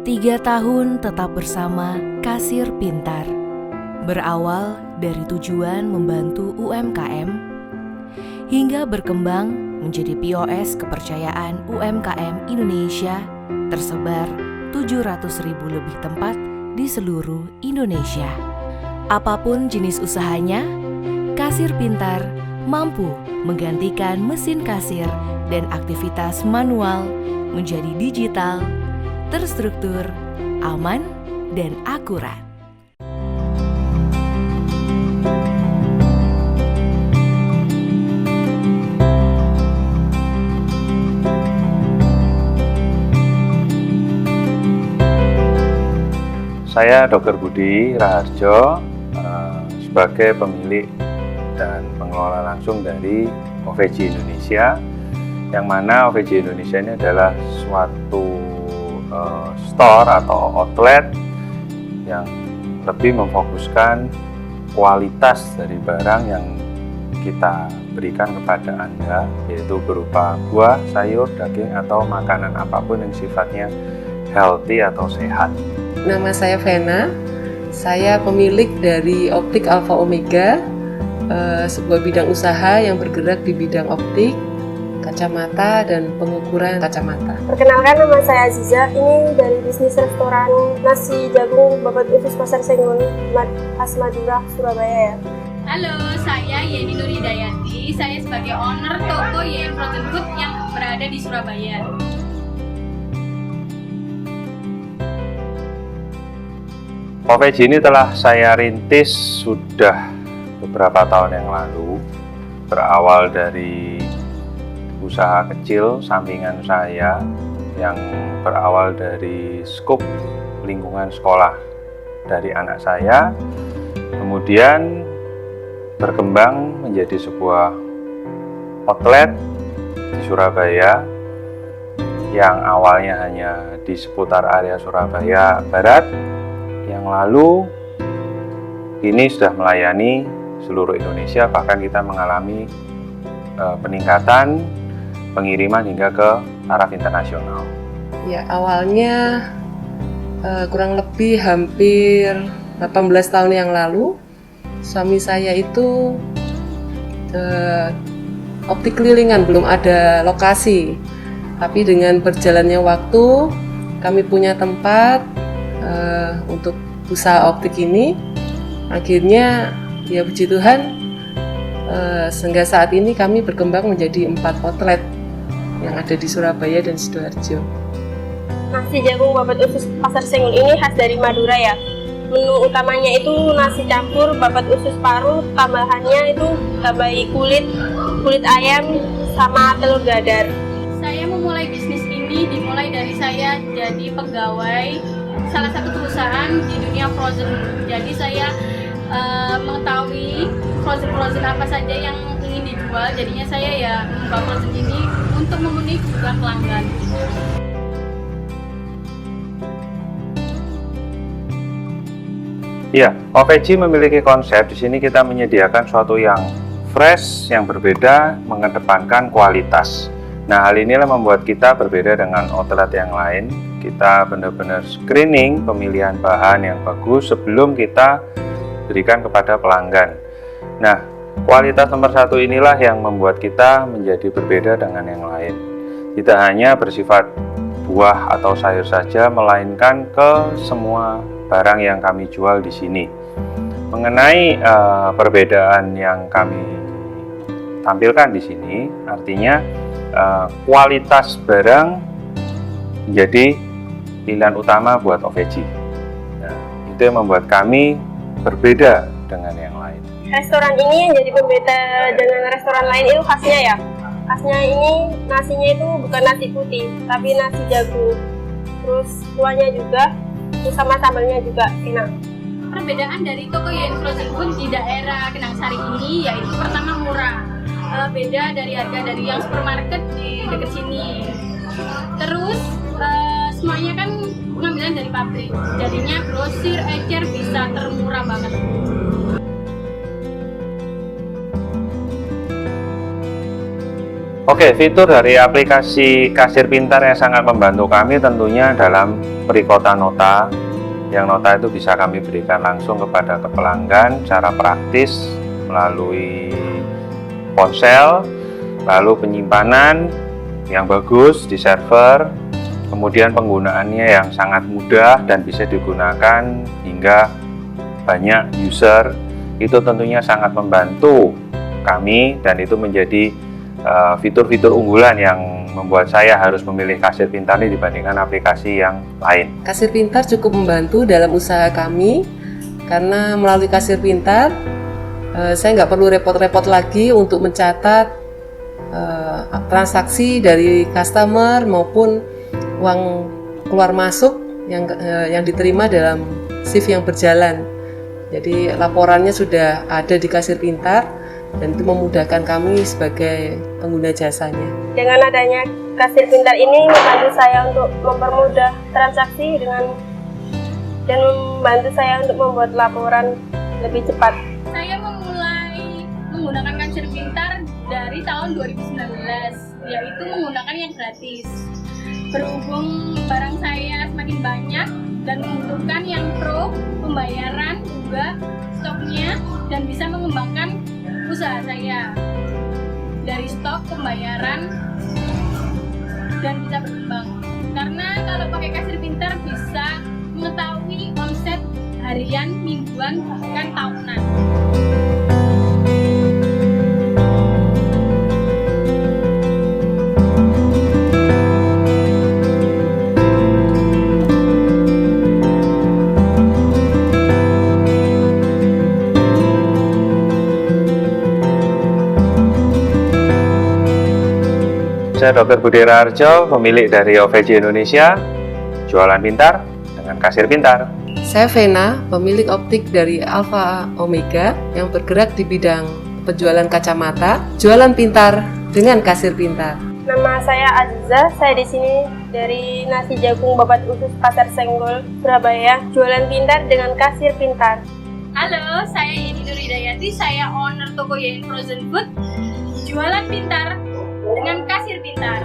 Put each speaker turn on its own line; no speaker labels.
3 tahun tetap bersama Kasir Pintar. Berawal dari tujuan membantu UMKM, hingga berkembang menjadi POS kepercayaan UMKM Indonesia, tersebar 700.000 lebih tempat di seluruh Indonesia. Apapun jenis usahanya, Kasir Pintar mampu menggantikan mesin kasir dan aktivitas manual menjadi digital, terstruktur, aman, dan akurat.
Saya Dr. Budi Raharjo, sebagai pemilik dan pengelola langsung dari OVJ Indonesia, yang mana OVJ Indonesia ini adalah suatu store atau outlet yang lebih memfokuskan kualitas dari barang yang kita berikan kepada Anda, yaitu berupa buah, sayur, daging, atau makanan apapun yang sifatnya healthy atau sehat.
Nama saya Vena, saya pemilik dari Optik Alfa Omega, sebuah bidang usaha yang bergerak di bidang optik, kacamata, dan pengukuran kacamata.
Perkenalkan, nama saya Aziza, ini dari bisnis restoran nasi jagung babat usus Pasar Sengon, khas Madura, Surabaya ya.
Halo, saya Yeni Nur Hidayati, saya sebagai owner toko YN Frozen Food yang berada di Surabaya.
OVJ ini telah saya rintis sudah beberapa tahun yang lalu, berawal dari usaha kecil sampingan saya yang berawal dari skup lingkungan sekolah dari anak saya, kemudian berkembang menjadi sebuah outlet di Surabaya yang awalnya hanya di seputar area Surabaya Barat, yang lalu ini sudah melayani seluruh Indonesia, bahkan kita mengalami peningkatan pengiriman hingga ke taraf internasional.
Ya, awalnya kurang lebih hampir 18 tahun yang lalu, suami saya itu optik kelilingan, belum ada lokasi. Tapi dengan berjalannya waktu, kami punya tempat untuk usaha optik ini. Akhirnya, ya puji Tuhan, sehingga saat ini kami berkembang menjadi 4 outlet yang ada di Surabaya dan Sidoarjo.
Nasi jagung babat usus Pasar Sengon ini khas dari Madura ya. Menu utamanya itu nasi campur babat usus paru, tambahannya itu tambahi kulit ayam sama telur dadar.
Saya memulai bisnis ini dimulai dari saya jadi pegawai salah satu perusahaan di dunia frozen. Jadi saya mengetahui frozen apa saja yang ingin dijual. Jadinya saya ya membuka frozen ini untuk memenuhi kebutuhan pelanggan.
Ya, OVJ memiliki konsep di sini kita menyediakan suatu yang fresh, yang berbeda, mengedepankan kualitas. Nah, hal inilah membuat kita berbeda dengan outlet yang lain. Kita benar-benar screening pemilihan bahan yang bagus sebelum kita berikan kepada pelanggan. Nah, kualitas nomor 1 inilah yang membuat kita menjadi berbeda dengan yang lain. Tidak hanya bersifat buah atau sayur saja, melainkan ke semua barang yang kami jual di sini. Mengenai perbedaan yang kami tampilkan di sini, artinya kualitas barang menjadi pilihan utama buat OVJ. Nah, itu yang membuat kami berbeda dengan yang lain.
Restoran ini yang jadi pembeda dengan restoran lain itu khasnya ya. Khasnya ini nasinya itu bukan nasi putih, tapi nasi jagung. Terus kuahnya juga, terus sama sambalnya juga enak.
Perbedaan dari toko YN Frozen Food di daerah Kenang Sari ini yaitu pertama murah. Beda dari harga dari yang supermarket di dekat sini. Terus semuanya kan pengambilan dari pabrik, jadinya grosir, ecer bisa termurah banget.
Oke, fitur dari aplikasi Kasir Pintar yang sangat membantu kami tentunya dalam perikota nota. Yang nota itu bisa kami berikan langsung kepada pelanggan secara praktis melalui ponsel, lalu penyimpanan yang bagus di server, kemudian penggunaannya yang sangat mudah dan bisa digunakan hingga banyak user. Itu tentunya sangat membantu kami dan itu menjadi fitur-fitur unggulan yang membuat saya harus memilih Kasir Pintar ini dibandingkan aplikasi yang lain.
Kasir Pintar cukup membantu dalam usaha kami karena melalui Kasir Pintar saya nggak perlu repot-repot lagi untuk mencatat transaksi dari customer maupun uang keluar masuk yang diterima dalam shift yang berjalan. Jadi laporannya sudah ada di Kasir Pintar dan itu memudahkan kami sebagai pengguna jasanya.
Dengan adanya Kasir Pintar ini membantu saya untuk mempermudah transaksi dan membantu saya untuk membuat laporan lebih cepat.
Saya memulai menggunakan Kasir Pintar dari tahun 2019, yaitu menggunakan yang gratis. Berhubung barang saya semakin banyak dan membutuhkan yang pro, pembayaran juga stoknya, dan bisa mengembangkan usaha saya dari stok, pembayaran, dan bisa berkembang. Karena kalau pakai Kasir Pintar bisa mengetahui omset harian, mingguan, bahkan tahunan.
Saya Dr. Budi Raharjo, pemilik dari OVJ Indonesia, jualan pintar dengan Kasir Pintar.
Saya Vena, pemilik optik dari Alpha Omega yang bergerak di bidang penjualan kacamata, jualan pintar dengan Kasir Pintar.
Nama saya Aziza, saya di sini dari Nasi Jagung Babat Usus Pasar Senggol, Surabaya, jualan pintar dengan Kasir Pintar.
Halo, saya Yeni Nur Hidayati, saya owner toko Yen Frozen Food, jualan pintar dengan Kasir Pintar.